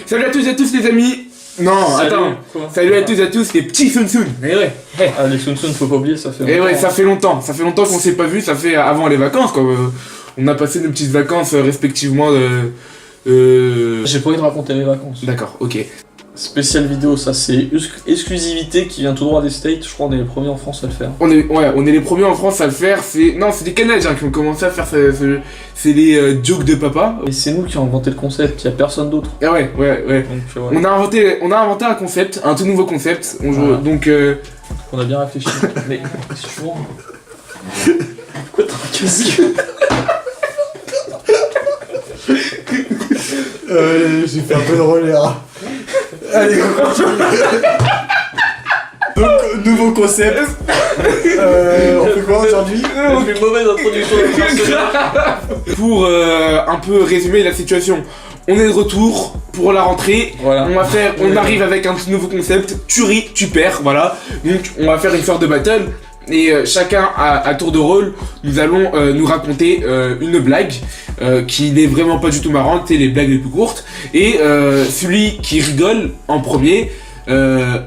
Salut à tous et à tous les amis. Non, Salut, attends. quoi. Salut à tous et à tous les petits Sun Sun. Eh ouais. Ah, les Sun Sun, faut pas oublier, ça fait Eh longtemps. ouais, ça fait longtemps. Ça fait longtemps qu'on s'est pas vu. Ça fait avant les vacances quoi. On a passé nos petites vacances respectivement J'ai pas envie de raconter mes vacances. D'accord, ok. Spéciale vidéo, ça c'est exclusivité qui vient tout droit des States. Je crois qu'on est les premiers en France à le faire. On est les premiers en France à le faire. C'est des Canadiens qui ont commencé à faire ça. C'est les jokes de papa. Et c'est nous qui avons inventé le concept, y a personne d'autre. Ah ouais. Donc ouais. On a inventé un concept, un tout nouveau concept. Voilà. Donc On a bien réfléchi. Mais c'est toujours. Pourquoi t'as un casque? J'ai fait un peu de relais là. Allez, on continue. Donc, nouveau concept. On fait quoi aujourd'hui? Je fais une mauvaise introduction de personne. pour un peu résumer la situation, on est de retour pour la rentrée. Voilà. On arrive avec un nouveau concept. Tu ris, tu perds, voilà. Donc on va faire une sorte de battle. Et chacun à tour de rôle, nous allons nous raconter une blague qui n'est vraiment pas du tout marrante, c'est les blagues les plus courtes. Et celui qui rigole en premier a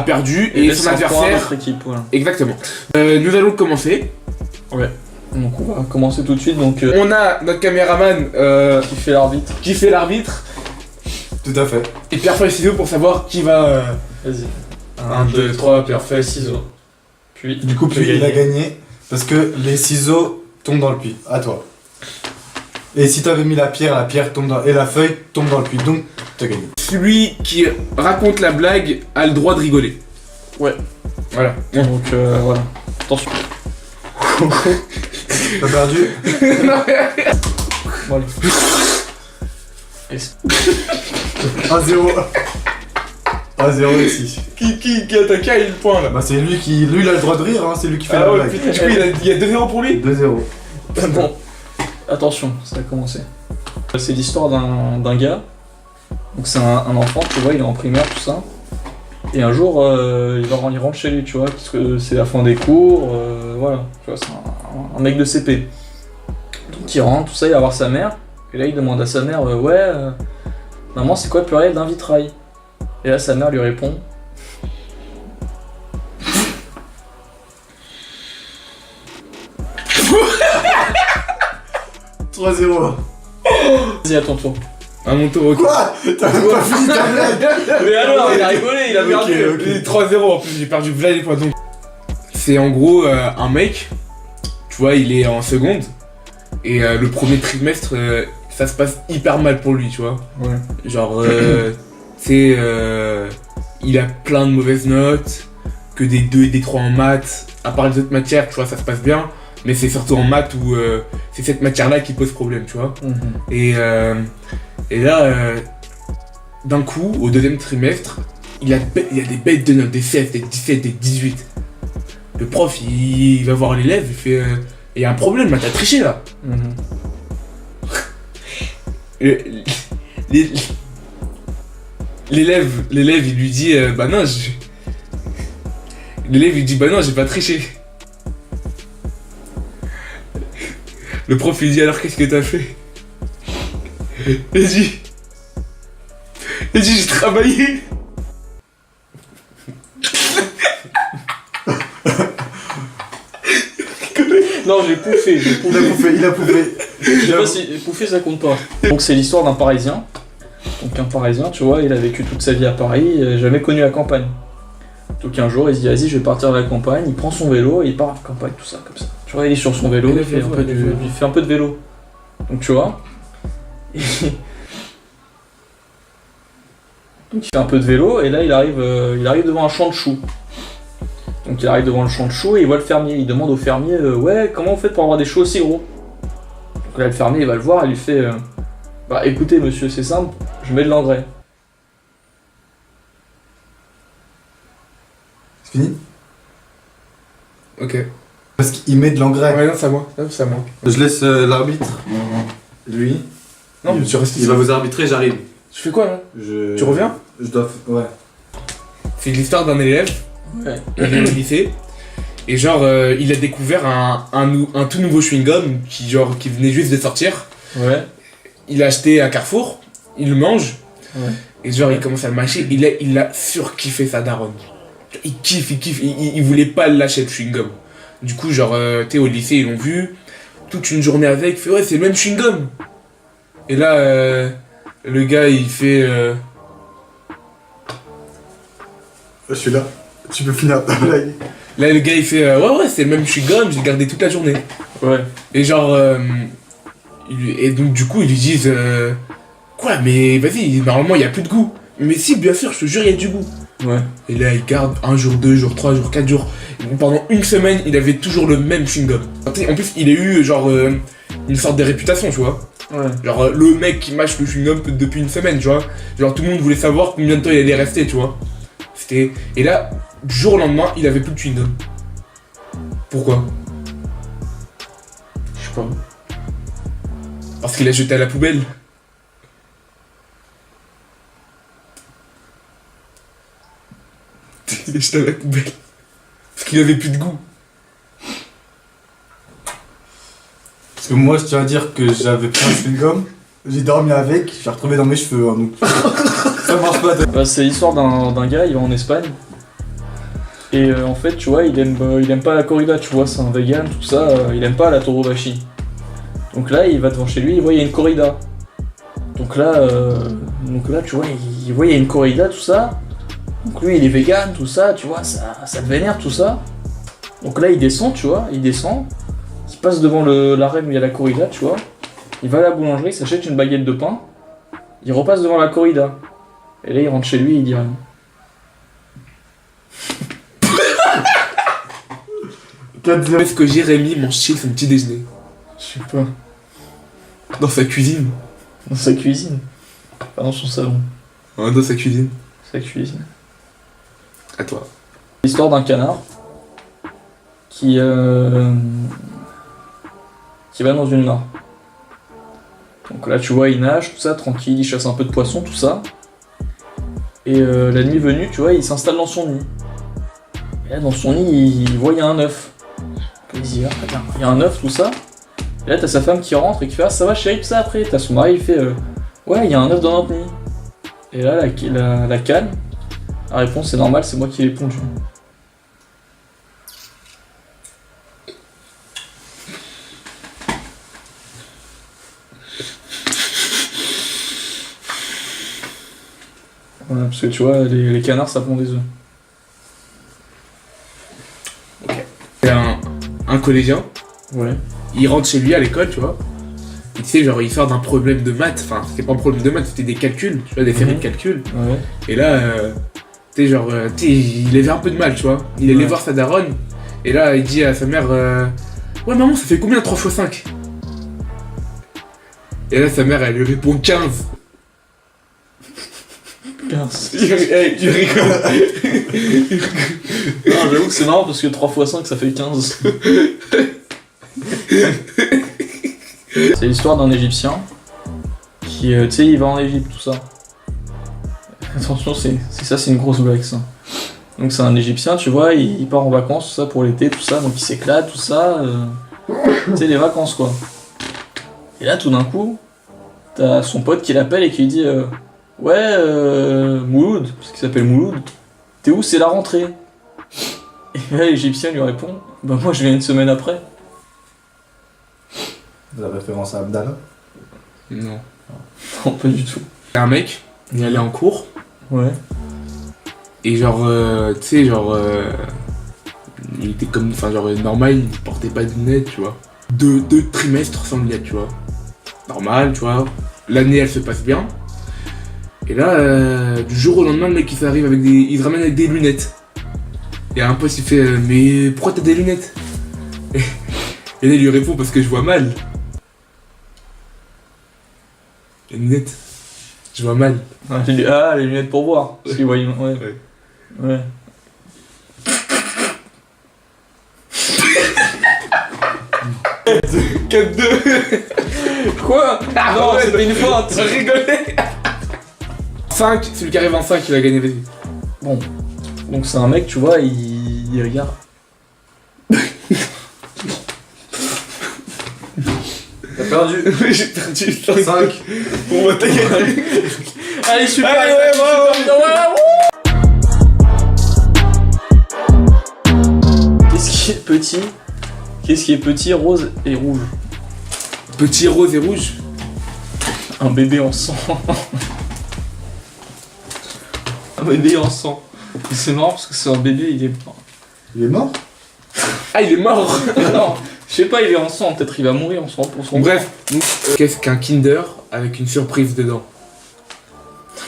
perdu et son adversaire. Notre équipe, voilà. Exactement. Nous allons commencer. Ouais. Donc on va commencer tout de suite. Donc On a notre caméraman qui fait l'arbitre. qui fait l'arbitre Tout à fait. et pierre feuille ciseaux pour savoir qui va. Vas-y. 1, 2, 3, pierre feuille ciseaux. ciseaux. Puis Du coup, tu il a gagnes. gagné parce que les ciseaux tombent dans le puits. À toi. Et si t'avais mis la pierre tombe dans... et la feuille tombe dans le puits. Donc, t'as gagné. Celui qui raconte la blague a le droit de rigoler. Ouais. Voilà. Donc voilà. Attention. T'as perdu. Voilà. 1-0. 1-0 ici. Qui a attaqué à une point là. Bah, c'est lui qui. Lui, il a le droit de rire, hein. C'est lui qui fait Ah la ouais, blague. putain, du coup il y a 2-0 pour lui. 2-0. Bon. Attention, ça a commencé. C'est l'histoire d'un gars. Donc c'est un enfant, tu vois, il est en primaire, tout ça. Et un jour, il rentre chez lui, tu vois, parce que c'est la fin des cours, voilà. Tu vois, c'est un mec de CP. Donc il rentre, tout ça, il va voir sa mère. Et là, il demande à sa mère, maman, c'est quoi le pluriel d'un vitrail? Et là, sa mère lui répond, 3-0. vas-y, à ton tour. À mon tour, ok. Quoi? T'as même pas fini ta blague. Mais alors, il a rigolé, il a Ok, perdu. ok. Et 3-0 en plus, j'ai perdu plein les points. Donc, c'est en gros un mec, tu vois, il est en seconde. Et le premier trimestre, ça se passe hyper mal pour lui, tu vois. Ouais. Genre, il a plein de mauvaises notes, que des 2 et des 3 en maths. À part les autres matières, tu vois, ça se passe bien. Mais c'est surtout en maths où c'est cette matière-là qui pose problème, tu vois. Mhm. Et là, d'un coup, au deuxième trimestre, il y a des bêtes de notes, des 16, des 17, des 18. Le prof, il va voir l'élève, il fait il y a un problème là, t'as triché là. Mhm. L'élève, il lui dit bah non, l'élève il dit bah non, j'ai pas triché. Le prof il dit alors qu'est-ce que t'as fait? Il dit j'ai travaillé. Non, j'ai pouffé, Il a pouffé. Je sais pas si pouffer ça compte pas. Donc c'est l'histoire d'un Parisien. Donc un Parisien, tu vois, il a vécu toute sa vie à Paris, il a jamais connu la campagne. Donc un jour, il se dit vas-y, je vais partir à la campagne, il prend son vélo et il part à la campagne, tout ça, comme ça. Tu vois, il est sur son vélo, il fait un peu de vélo. Donc tu vois, donc il fait un peu de vélo et là il arrive devant un champ de choux. Donc il arrive devant le champ de choux et il voit le fermier. Il demande au fermier ouais, comment vous faites pour avoir des choux aussi gros? Donc là le fermier il va le voir et lui fait bah écoutez monsieur, c'est simple, je mets de l'engrais. C'est fini? Ok. Parce qu'il met de l'engrais. Ouais, non, c'est à moi. Non, c'est à moi. Je laisse l'arbitre. Lui. Non, il, tu restes il ici. va vous arbitrer, j'arrive. Tu fais quoi là? Tu reviens? Je dois. Ouais. C'est l'histoire d'un élève, Ouais. il est au lycée. Et genre, il a découvert un tout nouveau chewing-gum qui venait juste de sortir. Ouais. Il l'a acheté à Carrefour. il le mange, Ouais. et genre il commence à le mâcher, il a surkiffé sa daronne. Il kiffe, il voulait pas le lâcher le chewing-gum. Du coup, genre, t'es au lycée, ils l'ont vu, toute une journée avec, il fait ouais, c'est le même chewing-gum. Et là, le gars, il fait. Je suis là. Tu peux finir ta blague. Là, le gars, il fait ouais, c'est le même chewing-gum, j'ai gardé toute la journée. Ouais. Et genre. Et donc, du coup, ils lui disent quoi, mais vas-y, normalement, il n'y a plus de goût. Mais si, bien sûr, je te jure, il y a du goût. Ouais. Et là, il garde 1 jour, 2 jours, 3 jours, 4 jours. Pendant une semaine, il avait toujours le même chewing-gum. En plus, il a eu genre une sorte de réputation, tu vois. Ouais. Genre le mec qui mâche le chewing-gum depuis une semaine, tu vois. Genre tout le monde voulait savoir combien de temps il allait rester, tu vois. C'était. Et là, du jour au lendemain, il avait plus de chewing-gum. Pourquoi? Je sais pas. Parce qu'il l'a jeté à la poubelle. Il l'a jeté à la poubelle. Parce qu'il avait plus de goût. Parce que moi, je tiens à dire que j'avais pris un chewing-gum, j'ai dormi avec, j'ai retrouvé dans mes cheveux, hein, donc ça marche pas. Bah, c'est l'histoire d'un gars, il va en Espagne. Et en fait, tu vois, il aime pas la corrida, tu vois, c'est un vegan, tout ça, il aime pas la torobashi. Donc là, il va devant chez lui, il voit, il y a une corrida. Donc là, tu vois, il voit, il y a une corrida, tout ça. Donc lui, il est vegan, tout ça, tu vois, ça le vénère, tout ça. Donc là, il descend, tu vois, il passe devant l'arène où il y a la corrida, tu vois. Il va à la boulangerie, il s'achète une baguette de pain. Il repasse devant la corrida. Et là, il rentre chez lui et il dit rien. Est-ce que Jérémy mange-t-il son petit déjeuner? Je sais pas. Dans sa cuisine. Dans sa cuisine. Pas dans son salon. Ah, dans sa cuisine. Sa cuisine. À toi. L'histoire d'un canard qui va dans une mare. Donc là, tu vois, il nage, tout ça, tranquille, il chasse un peu de poissons, tout ça. Et la nuit venue, tu vois, il s'installe dans son nid. Et là, dans son nid, il voit, il y a un œuf. Il se dit, ah, regarde, il y a un œuf, tout ça. Et là, t'as sa femme qui rentre et qui fait, ah, ça va chérie, tout ça, après. T'as son mari, il fait, ouais, il y a un œuf dans notre nid. Et là, la canne, la réponse, c'est normal, c'est moi qui ai pondu. Voilà, parce que tu vois, les canards, ça pond des œufs. C'est un collégien. Ouais. Il rentre chez lui à l'école, tu vois. Et tu sais, genre, il sort d'un problème de maths. Enfin, c'était pas un problème de maths, c'était des calculs, tu vois, des séries de calculs. Ouais. Et là, tu sais, genre, il avait un peu de mal, tu vois. Il allait voir sa daronne. Et là, il dit à sa mère, ouais, maman, ça fait combien 3 x 5? Et là, sa mère, elle lui répond 15. 15. Tu rigoles. Non, j'avoue que c'est marrant parce que 3 x 5 ça fait 15. C'est l'histoire d'un Égyptien qui, tu sais, il va en Égypte, tout ça. Attention, c'est une grosse blague ça. Donc c'est un Égyptien, tu vois, il part en vacances, tout ça, pour l'été, tout ça, donc il s'éclate, tout ça. Tu sais, les vacances quoi. Et là, tout d'un coup, t'as son pote qui l'appelle et qui lui dit ouais, Mouloud, parce qu'il s'appelle Mouloud, t'es où, c'est la rentrée? Et là, l'Égyptien lui répond, bah moi je viens une semaine après. La référence à Abdallah. Non. Non, pas du tout. C'est un mec, il allait en cours. Ouais. Et genre, tu sais, genre, il était comme, enfin, genre, normal, il portait pas de lunettes, tu vois. Deux trimestres sans lunettes, tu vois. Normal, tu vois. L'année, elle se passe bien. Et là, du jour au lendemain, le mec, il s'arrive avec il se ramène avec des lunettes. Et un pote, il fait, mais pourquoi t'as des lunettes? Et là, il lui répond, parce que je vois mal. Les lunettes, je vois mal. Ah, les lunettes pour voir. Parce qu'il voyait. Ouais. Ouais. Cap 2. Quoi? Non, ouais, c'était une feinte. T'as rigolé. 5, celui qui arrive en 5, il a gagné, vas-y. Bon. Donc c'est un mec, tu vois, il regarde. T'as perdu. J'ai perdu 5. 5. Bon, bah, t'as gagné. Allez, super. Allez, ouais, super, Qu'est-ce qui est petit? Qu'est-ce qui est petit, rose et rouge? Petit rose et rouge. Un bébé en sang. Un bébé en sang. C'est marrant parce que c'est un bébé, il est mort. Il est mort? Ah, il est mort. Non, je sais pas, il est en sang, peut-être il va mourir en sang pour son. Bref, donc, qu'est-ce qu'un Kinder avec une surprise dedans?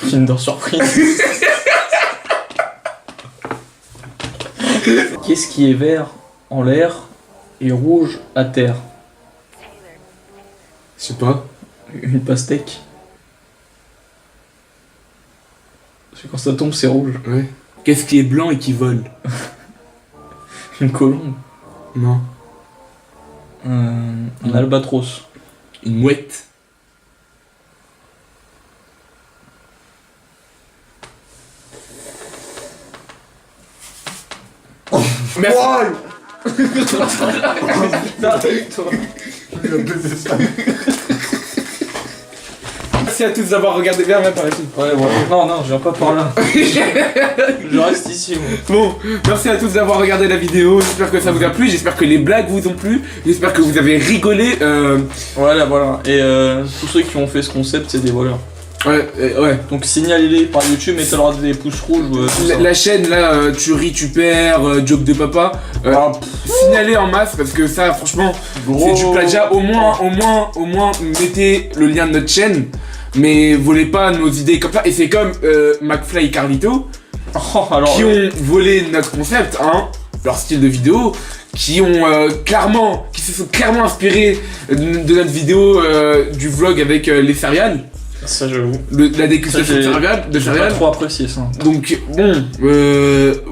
Kinder surprise. Qu'est-ce qui est vert en l'air et rouge à terre? Je sais pas. Une pastèque. Parce que quand ça tombe, c'est rouge. Ouais. Qu'est-ce qui est blanc et qui vole? Une colombe. Non. Un albatros. Une mouette. Merci. Merci à tous d'avoir regardé bien par la suite. Ouais, bon. Non, je viens pas par là. Je reste ici, moi. Bon, merci à tous d'avoir regardé la vidéo. J'espère que ça vous a plu. J'espère que les blagues vous ont plu. J'espère que vous avez rigolé. Voilà. Et tous ceux qui ont fait ce concept, c'est des voleurs. Ouais. Donc signalez-les par YouTube, mettez-leur des pouces rouges. Tout ça. La chaîne là, tu ris, tu perds, joke de papa. Signalez en masse parce que ça, franchement, c'est du plagiat. Au moins, mettez le lien de notre chaîne. Mais volez pas nos idées comme ça. Et c'est comme McFly et Carlito qui ont volé notre concept, hein, leur style de vidéo, qui se sont clairement inspirés de notre vidéo du vlog avec les céréales. Ça, j'avoue. La dégustation de céréales. J'ai pas trop apprécié ça. Donc bon,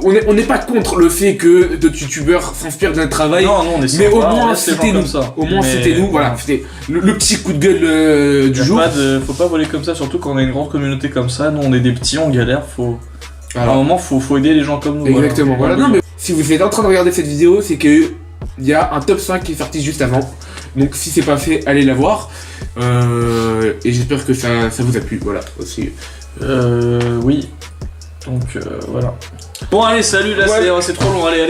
on n'est pas contre le fait que d'autres youtubeurs s'inspirent de notre travail. Non, on est mais au moins c'était nous. Au moins c'était nous. Voilà, c'était le petit coup de gueule du jour. Faut pas voler comme ça, surtout quand on a une grande communauté comme ça. Nous, on est des petits, on galère. À un moment, faut aider les gens comme nous. Exactement. Voilà. Non, mais si vous êtes en train de regarder cette vidéo, c'est que il y a un top 5 qui est sorti juste avant. Donc si c'est pas fait, allez la voir. Et j'espère que ça vous a plu, voilà, aussi. Oui. Donc voilà. Bon allez, salut, là c'est trop long, allez. Ouais.